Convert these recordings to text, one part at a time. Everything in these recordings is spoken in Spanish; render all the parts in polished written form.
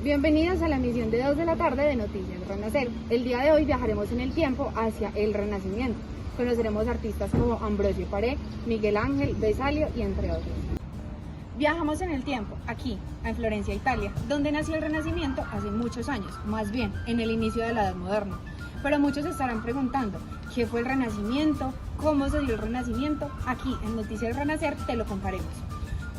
Bienvenidos a la emisión de 2 de la tarde de Noticias Renacer. El día de hoy viajaremos en el tiempo hacia el Renacimiento. Conoceremos artistas como Ambrosio Paré, Miguel Ángel, Vesalio y entre otros. Viajamos en el tiempo, aquí, en Florencia, Italia, donde nació el Renacimiento hace muchos años, más bien en el inicio de la Edad Moderna. Pero muchos se estarán preguntando, ¿qué fue el Renacimiento? ¿Cómo se dio el Renacimiento? Aquí, en Noticias Renacer, te lo contaremos.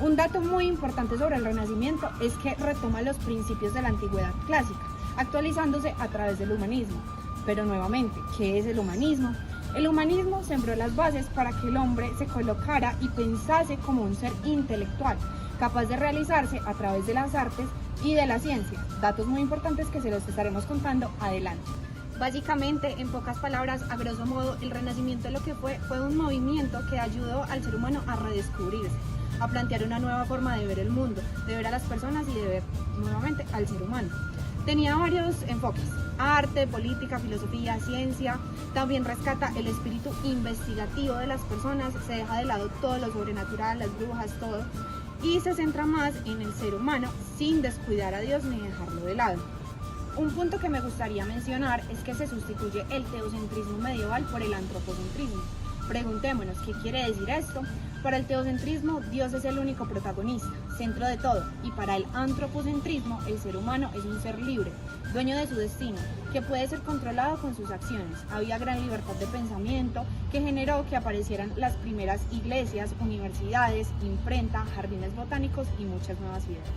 Un dato muy importante sobre el Renacimiento es que retoma los principios de la antigüedad clásica, actualizándose a través del humanismo. Pero nuevamente, ¿qué es el humanismo? El humanismo sembró las bases para que el hombre se colocara y pensase como un ser intelectual, capaz de realizarse a través de las artes y de la ciencia. Datos muy importantes que se los estaremos contando adelante. Básicamente, en pocas palabras, a grosso modo, el Renacimiento lo que fue un movimiento que ayudó al ser humano a redescubrirse, a plantear una nueva forma de ver el mundo, de ver a las personas y de ver nuevamente al ser humano. Tenía varios enfoques: arte, política, filosofía, ciencia. También rescata el espíritu investigativo de las personas, se deja de lado todo lo sobrenatural, las brujas, todo, y se centra más en el ser humano sin descuidar a Dios ni dejarlo de lado. Un punto que me gustaría mencionar es que se sustituye el teocentrismo medieval por el antropocentrismo. Preguntémonos, ¿qué quiere decir esto? Para el teocentrismo, Dios es el único protagonista, centro de todo, y para el antropocentrismo, el ser humano es un ser libre, dueño de su destino, que puede ser controlado con sus acciones. Había gran libertad de pensamiento que generó que aparecieran las primeras iglesias, universidades, imprenta, jardines botánicos y muchas nuevas ideas.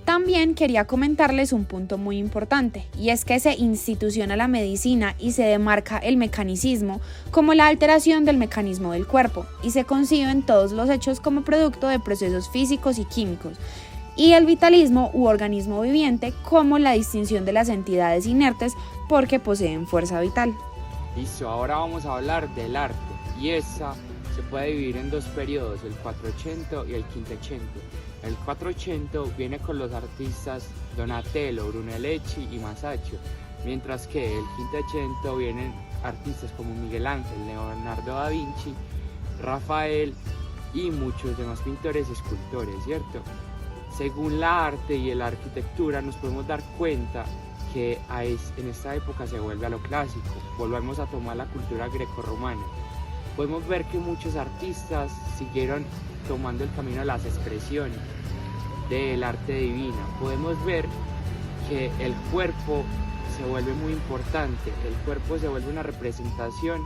También quería comentarles un punto muy importante, y es que se instituciona la medicina y se demarca el mecanicismo como la alteración del mecanismo del cuerpo, y se conciben todos los hechos como producto de procesos físicos y químicos, y el vitalismo u organismo viviente como la distinción de las entidades inertes porque poseen fuerza vital. Listo, ahora vamos a hablar del arte, y esa se puede dividir en dos periodos, el 400 y el 500. El 400 viene con los artistas Donatello, Brunelleschi y Masaccio, mientras que el 500 vienen artistas como Miguel Ángel, Leonardo da Vinci, Rafael y muchos demás pintores y escultores, ¿cierto? Según la arte y la arquitectura nos podemos dar cuenta que en esta época se vuelve a lo clásico, volvemos a tomar la cultura grecorromana. Podemos ver que muchos artistas siguieron tomando el camino de las expresiones del arte divina. Podemos ver que el cuerpo se vuelve muy importante, el cuerpo se vuelve una representación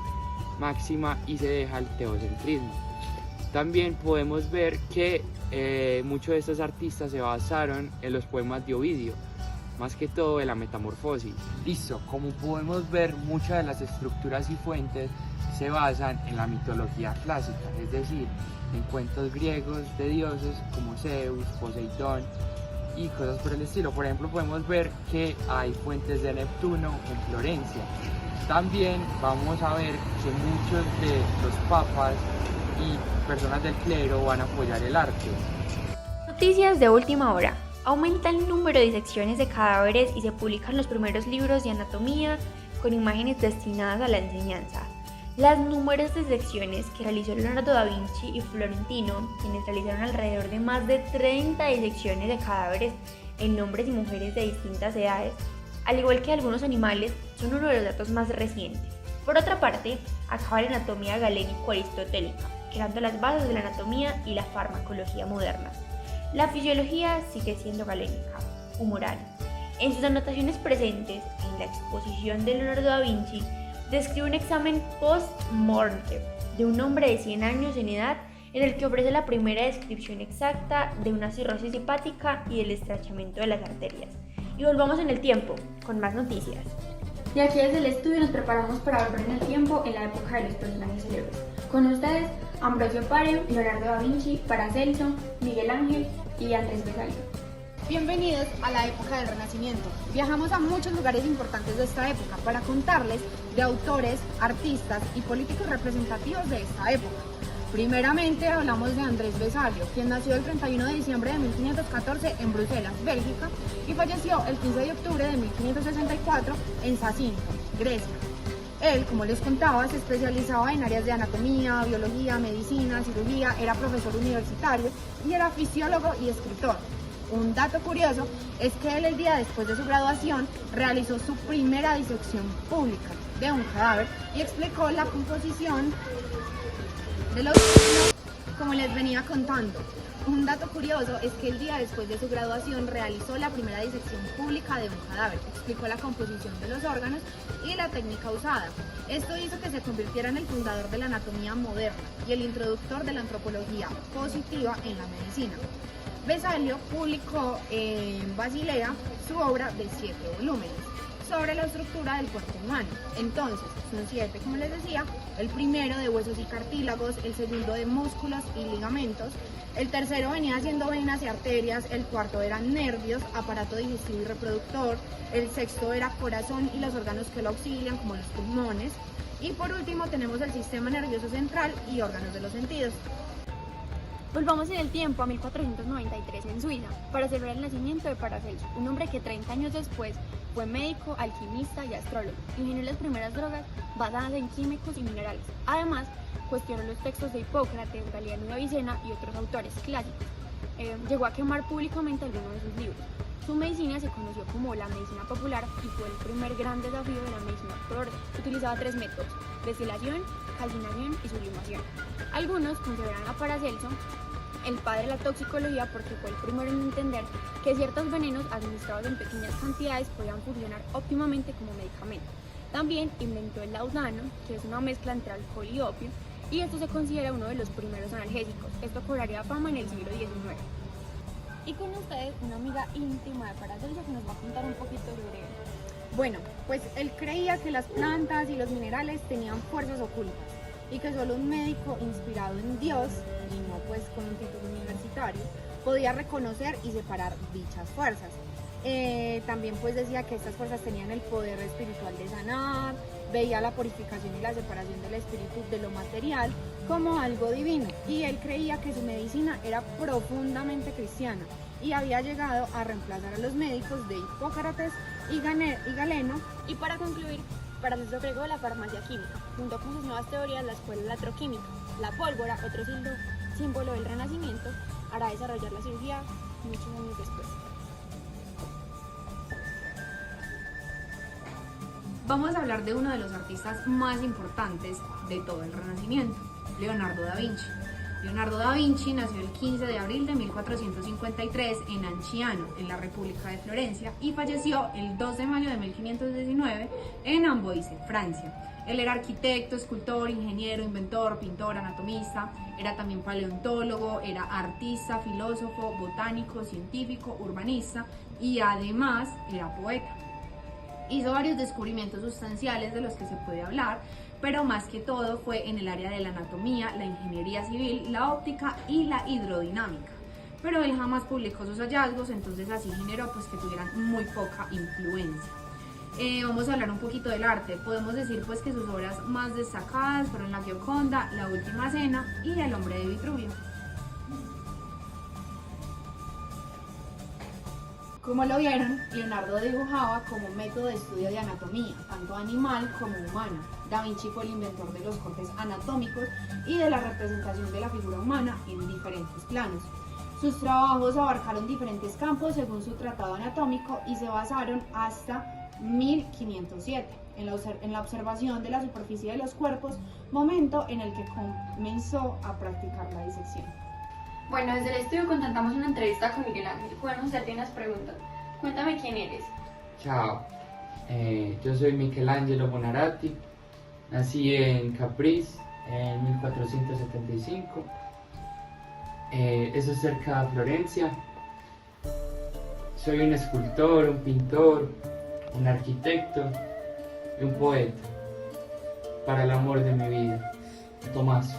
máxima y se deja el teocentrismo. También podemos ver que muchos de estos artistas se basaron en los poemas de Ovidio, más que todo en la Metamorfosis. Listo, como podemos ver, muchas de las estructuras y fuentes se basan en la mitología clásica, es decir, en cuentos griegos de dioses como Zeus, Poseidón y cosas por el estilo. Por ejemplo, podemos ver que hay fuentes de Neptuno en Florencia. También vamos a ver que muchos de los papas y personas del clero van a apoyar el arte. Noticias de última hora. Aumenta el número de disecciones de cadáveres y se publican los primeros libros de anatomía con imágenes destinadas a la enseñanza. Las numerosas disecciones que realizó Leonardo da Vinci y Florentino, quienes realizaron alrededor de más de 30 disecciones de cadáveres en hombres y mujeres de distintas edades, al igual que algunos animales, son uno de los datos más recientes. Por otra parte, acaba la anatomía galénico-aristotélica, creando las bases de la anatomía y la farmacología modernas. La fisiología sigue siendo galénica, humoral. En sus anotaciones presentes en la exposición de Leonardo da Vinci, describe un examen post-mortem de un hombre de 100 años en edad en el que ofrece la primera descripción exacta de una cirrosis hepática y del estrechamiento de las arterias. Y volvamos en el tiempo, con más noticias. Y aquí desde el estudio nos preparamos para volver en el tiempo en la época de los personajes célebres. Con ustedes, Ambrosio Paré, Leonardo da Vinci, Paracelso, Miguel Ángel y Andrés Vesalio. Bienvenidos a la época del Renacimiento. Viajamos a muchos lugares importantes de esta época para contarles de autores, artistas y políticos representativos de esta época. Primeramente hablamos de Andrés Vesalio, quien nació el 31 de diciembre de 1514 en Bruselas, Bélgica, y falleció el 15 de octubre de 1564 en Zacinto, Grecia. Él, como les contaba, se especializaba en áreas de anatomía, biología, medicina, cirugía, era profesor universitario y era fisiólogo y escritor. Un dato curioso es que él el día después de su graduación realizó su primera disección pública de un cadáver y explicó la composición de los órganos como les venía contando. Un dato curioso es que el día después de su graduación realizó la primera disección pública de un cadáver, explicó la composición de los órganos y la técnica usada. Esto hizo que se convirtiera en el fundador de la anatomía moderna y el introductor de la antropología positiva en la medicina. Vesalio publicó en Basilea su obra de 7 volúmenes sobre la estructura del cuerpo humano. Entonces, son 7, como les decía, el primero de huesos y cartílagos, el segundo de músculos y ligamentos, el tercero venía siendo venas y arterias, el cuarto eran nervios, aparato digestivo y reproductor, el sexto era corazón y los órganos que lo auxilian, como los pulmones, y por último tenemos el sistema nervioso central y órganos de los sentidos. Volvamos en el tiempo a 1493 en Suiza para celebrar el nacimiento de Paracelso, un hombre que 30 años después fue médico, alquimista y astrólogo. Ingenió las primeras drogas basadas en químicos y minerales. Además, cuestionó los textos de Hipócrates, Galiano y Avicena y otros autores clásicos. Llegó a quemar públicamente algunos de sus libros. Su medicina se conoció como la medicina popular y fue el primer gran desafío de la medicina ortodoxa. Utilizaba 3 métodos: destilación, calcinación y sublimación. Algunos consideran a Paracelso el padre de la toxicología porque fue el primero en entender que ciertos venenos administrados en pequeñas cantidades podían funcionar óptimamente como medicamento. También inventó el laudano, que es una mezcla entre alcohol y opio, y esto se considera uno de los primeros analgésicos. Esto cobraría fama en el siglo XIX. Y con ustedes, una amiga íntima de Paracelso que nos va a contar un poquito sobre él. Bueno, pues él creía que las plantas y los minerales tenían fuerzas ocultas y que solo un médico inspirado en Dios, y no pues con un título universitario, podía reconocer y separar dichas fuerzas. También pues decía que estas fuerzas tenían el poder espiritual de sanar, veía la purificación y la separación del espíritu de lo material como algo divino, y él creía que su medicina era profundamente cristiana y había llegado a reemplazar a los médicos de Hipócrates y Galeno. Y para concluir, Paracelso agregó la farmacia química, junto con sus nuevas teorías la escuela latroquímica. La pólvora, otro símbolo del Renacimiento, hará desarrollar la cirugía muchos años después. Vamos a hablar de uno de los artistas más importantes de todo el Renacimiento, Leonardo da Vinci. Leonardo da Vinci nació el 15 de abril de 1453 en Anciano, en la República de Florencia, y falleció el 2 de mayo de 1519 en Amboise, Francia. Él era arquitecto, escultor, ingeniero, inventor, pintor, anatomista, era también paleontólogo, era artista, filósofo, botánico, científico, urbanista y además era poeta. Hizo varios descubrimientos sustanciales de los que se puede hablar, pero más que todo fue en el área de la anatomía, la ingeniería civil, la óptica y la hidrodinámica. Pero él jamás publicó sus hallazgos, entonces así generó pues que tuvieran muy poca influencia. Vamos a hablar un poquito del arte. Podemos decir pues que sus obras más destacadas fueron La Gioconda, La Última Cena y El Hombre de Vitruvio. Como lo vieron, Leonardo dibujaba como método de estudio de anatomía, tanto animal como humana. Da Vinci fue el inventor de los cortes anatómicos y de la representación de la figura humana en diferentes planos. Sus trabajos abarcaron diferentes campos según su tratado anatómico y se basaron hasta 1507 en la observación de la superficie de los cuerpos, momento en el que comenzó a practicar la disección. Bueno, desde el estudio contratamos una entrevista con Miguel Ángel. Podemos hacerte unas preguntas. Cuéntame quién eres. Chao, yo soy Michelangelo Buonarroti, nací en Caprice en 1475, eso es cerca de Florencia. Soy un escultor, un pintor, un arquitecto y un poeta, para el amor de mi vida, Tomás.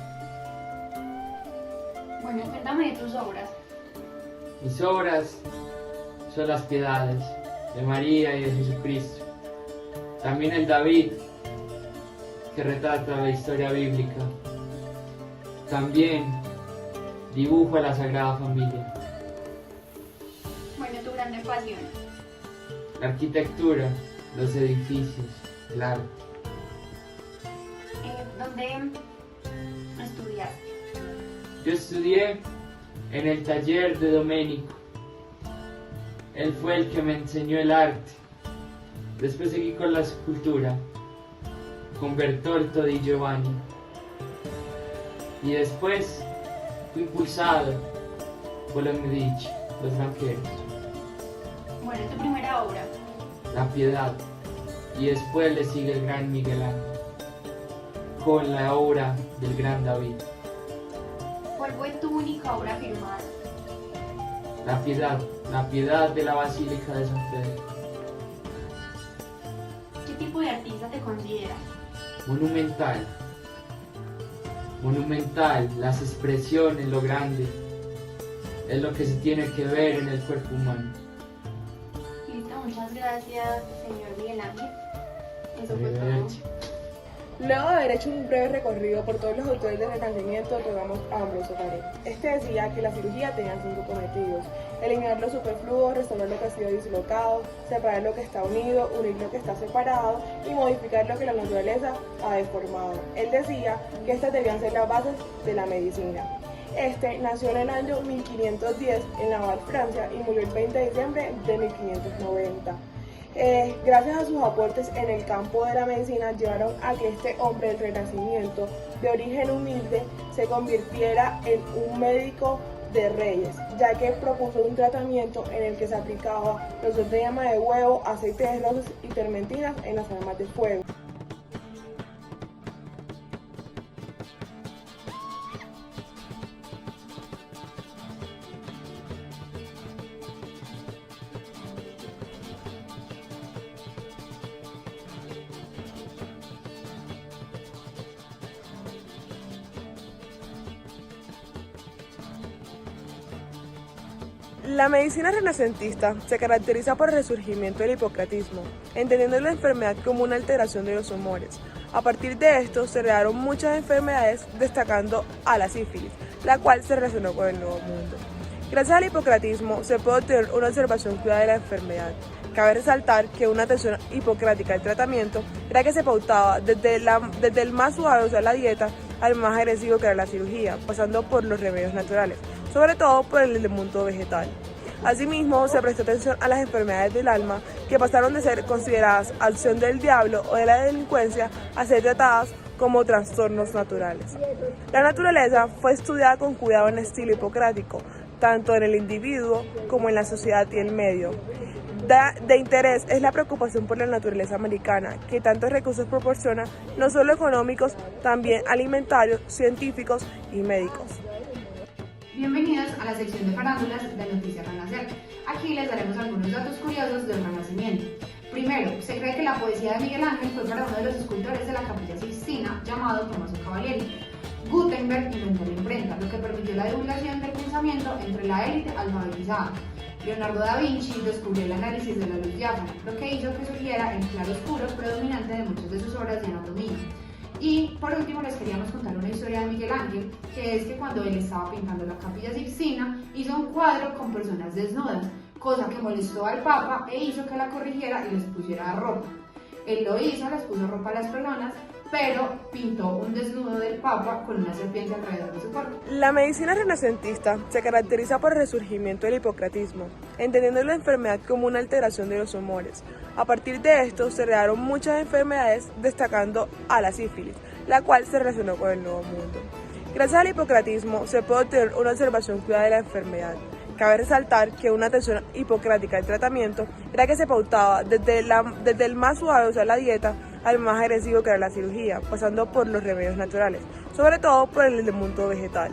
Bueno, cuéntame de tus obras. Mis obras son las piedades de María y de Jesucristo. También el David, que retrata la historia bíblica. También dibujo a la Sagrada Familia. Bueno, tu grande pasión. La arquitectura, los edificios, el arte. ¿Dónde estudiaste? Yo estudié en el taller de Domenico. Él fue el que me enseñó el arte. Después seguí con la escultura, con Bertoldo di Giovanni. Y después fui impulsado por los Medici, los banqueros. ¿Cuál es tu primera obra? La Piedad. Y después le sigue el gran Miguel Ángel, con la obra del gran David. ¿Cuál fue tu única obra firmada? La Piedad de la Basílica de San Pedro. ¿Qué tipo de artista te consideras? Monumental. Monumental, las expresiones, lo grande, es lo que se tiene que ver en el cuerpo humano. Listo, muchas gracias, señor Miguel Ángel. Eso fue Arrivederci. todo. Luego de haber hecho un breve recorrido por todos los autores del Renacimiento, tocamos a Ambrosio Paré. Este decía que la cirugía tenía 5 cometidos: eliminar lo superfluo, restaurar lo que ha sido dislocado, separar lo que está unido, unir lo que está separado y modificar lo que la naturaleza ha deformado. Él decía que estas debían ser las bases de la medicina. Este nació en el año 1510 en Laval, Francia, y murió el 20 de diciembre de 1590. Gracias a sus aportes en el campo de la medicina, llevaron a que este hombre del Renacimiento, de origen humilde, se convirtiera en un médico de reyes, ya que propuso un tratamiento en el que se aplicaba rosas de llama de huevo, aceite de rosas y termentinas en las armas de fuego. La medicina renacentista se caracteriza por el resurgimiento del hipocratismo, entendiendo la enfermedad como una alteración de los humores. A partir de esto se crearon muchas enfermedades, destacando a la sífilis, la cual se relacionó con el Nuevo Mundo. Gracias al hipocratismo se puede obtener una observación cuidada de la enfermedad. Cabe resaltar que una atención hipocrática del tratamiento era que se pautaba desde el más suave, o sea, la dieta, al más agresivo, que era la cirugía, pasando por los remedios naturales, sobre todo por el del mundo vegetal. Asimismo, se prestó atención a las enfermedades del alma, que pasaron de ser consideradas acción del diablo o de la delincuencia a ser tratadas como trastornos naturales. La naturaleza fue estudiada con cuidado en estilo hipocrático, tanto en el individuo como en la sociedad y el medio. De interés es la preocupación por la naturaleza americana, que tantos recursos proporciona, no solo económicos, también alimentarios, científicos y médicos. Bienvenidos a la sección de farándulas de Noticias Renacer. Aquí les daremos algunos datos curiosos del Renacimiento. Primero, se cree que la poesía de Miguel Ángel fue para uno de los escultores de la Capilla Sixtina, llamado Tommaso Cavalieri. Gutenberg inventó la imprenta, lo que permitió la divulgación del pensamiento entre la élite alfabetizada. Leonardo da Vinci descubrió el análisis de la luz diáfana, lo que hizo que surgiera el claroscuro predominante de muchas de sus obras de anatomía. Y por último les queríamos contar una historia de Miguel Ángel, que es que cuando él estaba pintando la Capilla Sixtina, hizo un cuadro con personas desnudas, cosa que molestó al Papa e hizo que la corrigiera y les pusiera ropa. Él lo hizo, les puso ropa a las personas, pero pintó un desnudo del Papa con una serpiente alrededor de su cuerpo. La medicina renacentista se caracteriza por el resurgimiento del hipocratismo, entendiendo la enfermedad como una alteración de los humores. A partir de esto se crearon muchas enfermedades, destacando a la sífilis, la cual se relacionó con el Nuevo Mundo. Gracias al hipocratismo se puede obtener una observación cuidada de la enfermedad. Cabe resaltar que una atención hipocrática del tratamiento era que se pautaba desde el más suave, o sea, la dieta, al más agresivo, que era la cirugía, pasando por los remedios naturales, sobre todo por el del mundo vegetal.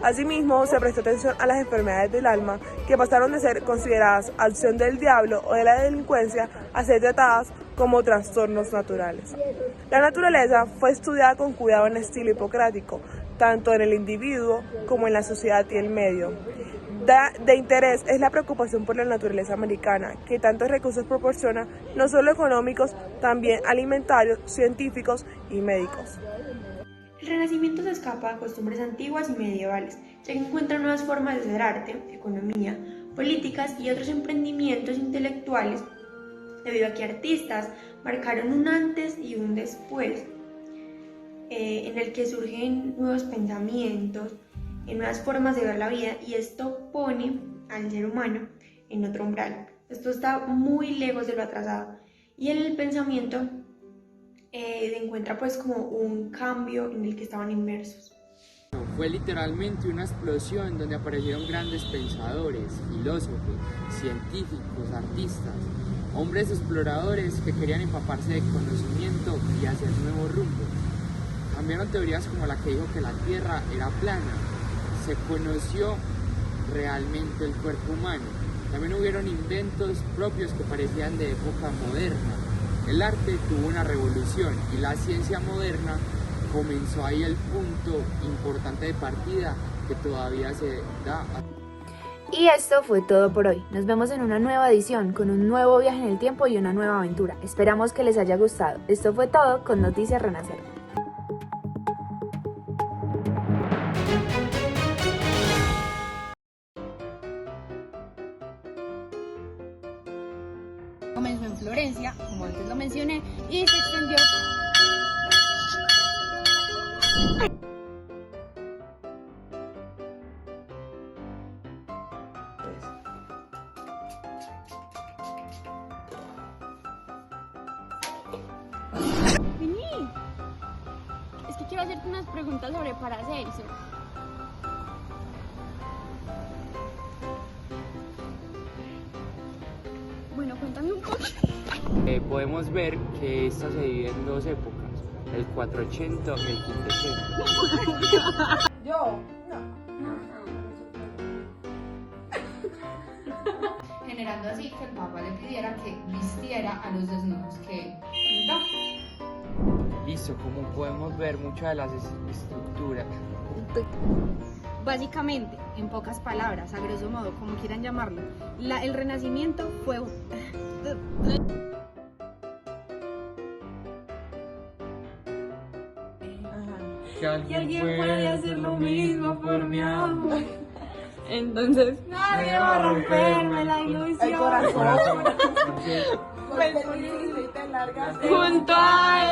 Asimismo, se prestó atención a las enfermedades del alma, que pasaron de ser consideradas acción del diablo o de la delincuencia a ser tratadas como trastornos naturales. La naturaleza fue estudiada con cuidado en estilo hipocrático, tanto en el individuo como en la sociedad y el medio. De interés es la preocupación por la naturaleza americana, que tantos recursos proporciona, no solo económicos, también alimentarios, científicos y médicos. El Renacimiento se escapa a costumbres antiguas y medievales, ya que encuentra nuevas formas de hacer arte, economía, políticas y otros emprendimientos intelectuales, debido a que artistas marcaron un antes y un después. en el que surgen nuevos pensamientos, nuevas formas de ver la vida, y esto pone al ser humano en otro umbral. Esto está muy lejos de lo atrasado, y en el pensamiento se encuentra pues como un cambio en el que estaban inmersos. Fue literalmente una explosión donde aparecieron grandes pensadores, filósofos, científicos, artistas, hombres exploradores que querían empaparse de conocimiento y hacer nuevos rumbos. Cambiaron teorías como la que dijo que la Tierra era plana. Se conoció realmente el cuerpo humano. También hubieron inventos propios que parecían de época moderna. El arte tuvo una revolución y la ciencia moderna comenzó ahí el punto importante de partida que todavía se da. Y esto fue todo por hoy. Nos vemos en una nueva edición, con un nuevo viaje en el tiempo y una nueva aventura. Esperamos que les haya gustado. Esto fue todo con Noticias Renacer. Comenzó en Florencia, como antes lo mencioné, y se extendió. Vení. Es que quiero hacerte unas preguntas sobre Paracelso. Bueno, cuéntame un poco. Podemos ver que esta se divide en dos épocas, el 480 y el 580. Yo, Generando así que el Papa le pidiera que vistiera a los desnudos que él pintó. Listo, como podemos ver, muchas de las estructuras. Básicamente, en pocas palabras, a grosso modo, como quieran llamarlo, el Renacimiento fue Que alguien puede hacer lo mismo por mi amor. Entonces, nadie va a romperme la ilusión. El corazón. Corazón. Pues, larga. junto a